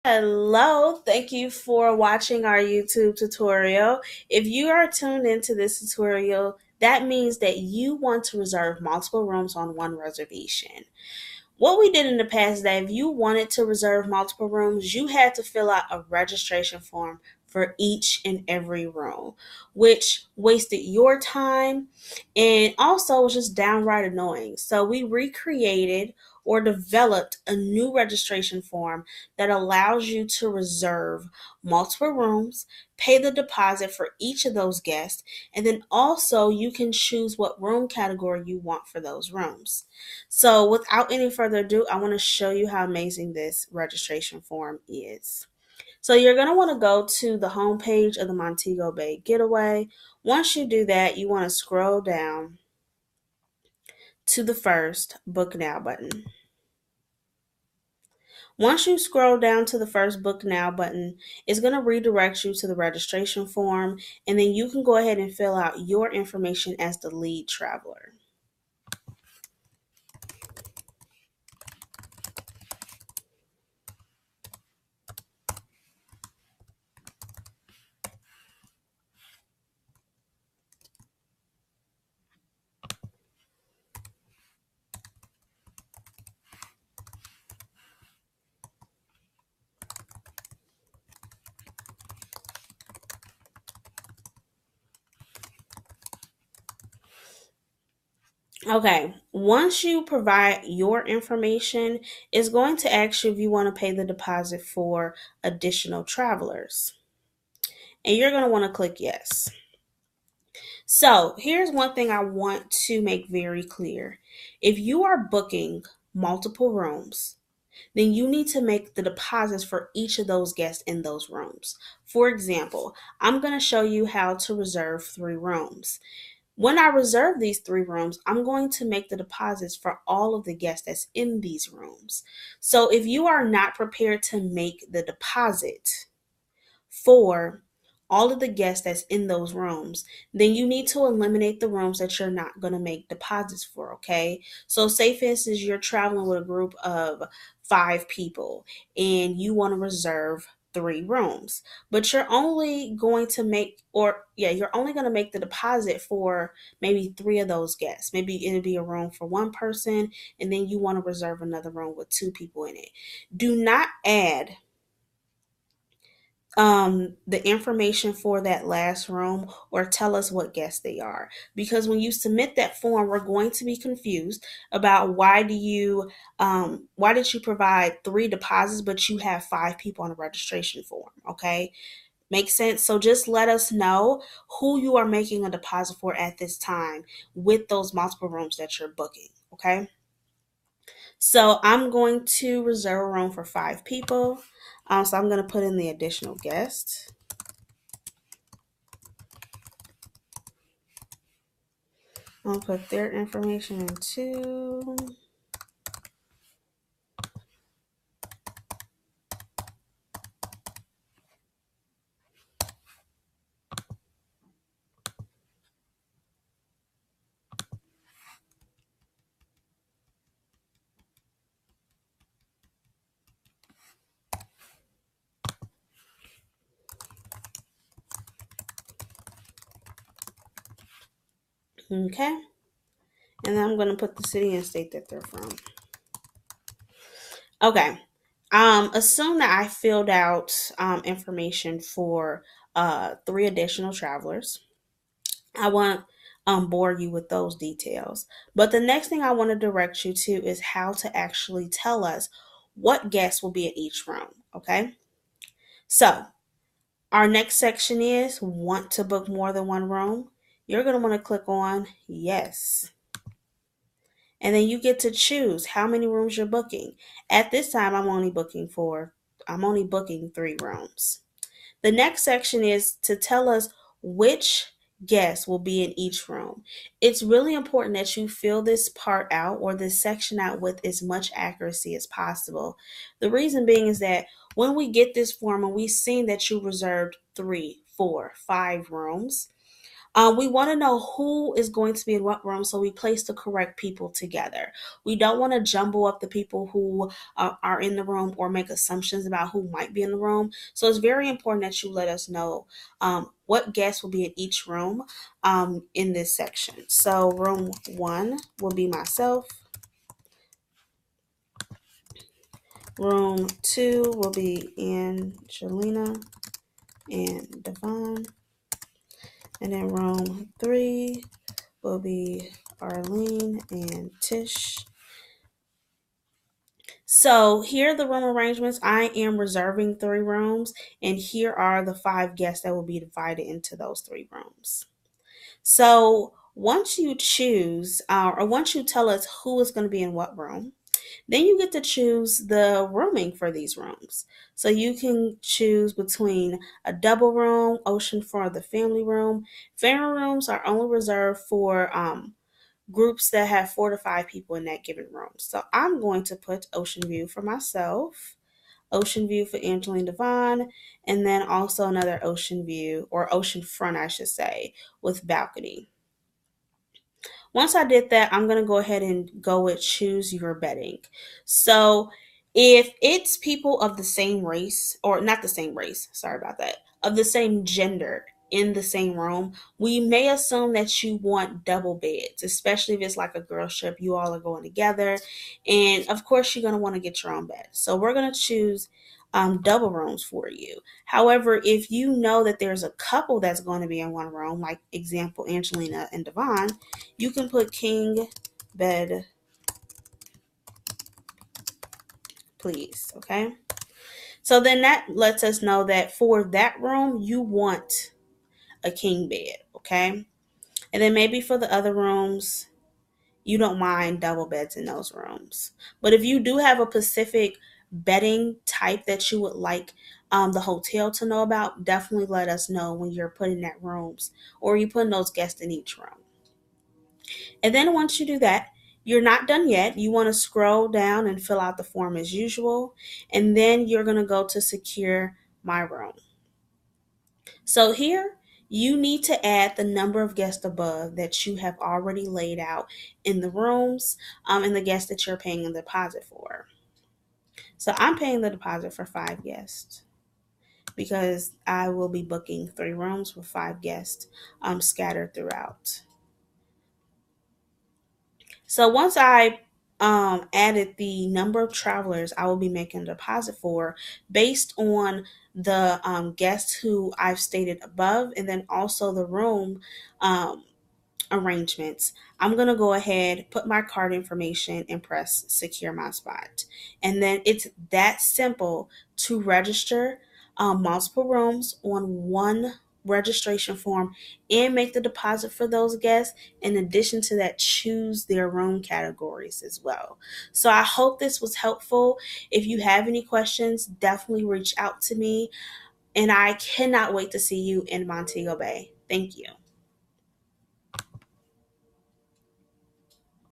Hello, thank you for watching our YouTube tutorial. If you are tuned into this tutorial, that means that you want to reserve multiple rooms on one reservation. What we did in the past is that if you wanted to reserve multiple rooms, you had to fill out a registration form for each and every room, which wasted your time and also was just downright annoying. So we recreated or developed a new registration form that allows you to reserve multiple rooms, pay the deposit for each of those guests, and then also you can choose what room category you want for those rooms. So, without any further ado, I want to show you how amazing this registration form is. So, you're going to want to go to the home page of the Montego Bay Getaway. Once you do that, you want to scroll down to the first Book Now button. Once you scroll down to the first Book Now button, it's going to redirect you to the registration form, and then you can go ahead and fill out your information as the lead traveler. Okay, once you provide your information, it's going to ask you if you want to pay the deposit for additional travelers. And you're going to want to click yes. So, here's one thing I want to make very clear. If you are booking multiple rooms, then you need to make the deposits for each of those guests in those rooms. For example, I'm going to show you how to reserve 3 rooms. When I reserve these 3 rooms, I'm going to make the deposits for all of the guests that's in these rooms. So if you are not prepared to make the deposit for all of the guests that's in those rooms, then you need to eliminate the rooms that you're not going to make deposits for, okay? So say for instance you're traveling with a group of 5 people and you want to reserve 3 rooms, but you're only going to make you're only going to make the deposit for maybe 3 of those guests. Maybe it'll be a room for one person and then you want to reserve another room with 2 people in it. Do not add the information for that last room or tell us what guests they are, because when you submit that form we're going to be confused about why did you provide 3 deposits but you have 5 people on the registration form. Okay, makes sense. So just let us know who you are making a deposit for at this time with those multiple rooms that you're booking. Okay, so I'm going to reserve a room for 5 people. So I'm going to put in the additional guest. I'll put their information in too. Okay. And then I'm going to put the city and state that they're from. Okay. Assume that I filled out information for 3 additional travelers. I won't bore you with those details. But the next thing I want to direct you to is how to actually tell us what guests will be in each room. Okay. So our next section is want to book more than one room. You're going to want to click on yes. And then you get to choose how many rooms you're booking. At this time, I'm only booking 3 rooms. The next section is to tell us which guests will be in each room. It's really important that you fill this part out or this section out with as much accuracy as possible. The reason being is that when we get this form and we've seen that you reserved 3, 4, 5 rooms, We want to know who is going to be in what room, so we place the correct people together. We don't want to jumble up the people who are in the room or make assumptions about who might be in the room. So it's very important that you let us know what guests will be in each room in this section. So room 1 will be myself. Room 2 will be Angelina and Devon. And then room 3 will be Arlene and Tish. So here are the room arrangements. I am reserving 3 rooms, and here are the 5 guests that will be divided into those 3 rooms. So once you choose, or once you tell us who is going to be in what room, then you get to choose the rooming for these rooms. So you can choose between a double room, ocean for the family room. Family rooms are only reserved for groups that have 4 to 5 people in that given room. So I'm going to put ocean view for myself, ocean view for Angeline Devon, and then also another ocean view, or ocean front, I should say, with balcony. Once I did that, I'm going to go ahead and go with choose your bedding. So if it's people of the same race, or not the same race, sorry about that, of the same gender in the same room, we may assume that you want double beds, especially if it's like a girl trip, you all are going together. And of course, you're going to want to get your own bed. So we're going to choose double rooms for you. However, if you know that there's a couple that's going to be in one room, like example, Angelina and Devon, you can put king bed, please. Okay. So then that lets us know that for that room, you want a king bed. Okay. And then maybe for the other rooms, you don't mind double beds in those rooms. But if you do have a specific bedding type that you would like the hotel to know about, definitely let us know when you're putting that rooms, or you putting those guests in each room. And then once you do that, you're not done yet. You want to scroll down and fill out the form as usual. And then you're going to go to secure my room. So here you need to add the number of guests above that you have already laid out in the rooms and the guests that you're paying a deposit for. So I'm paying the deposit for 5 guests because I will be booking 3 rooms with 5 guests scattered throughout. So once I added the number of travelers I will be making a deposit for based on the guests who I've stated above, and then also the room um, arrangements, I'm going to go ahead, put my card information, and press secure my spot. And then it's that simple to register multiple rooms on one registration form and make the deposit for those guests. In addition to that, choose their room categories as well. So I hope this was helpful. If you have any questions, definitely reach out to me. And I cannot wait to see you in Montego Bay. Thank you.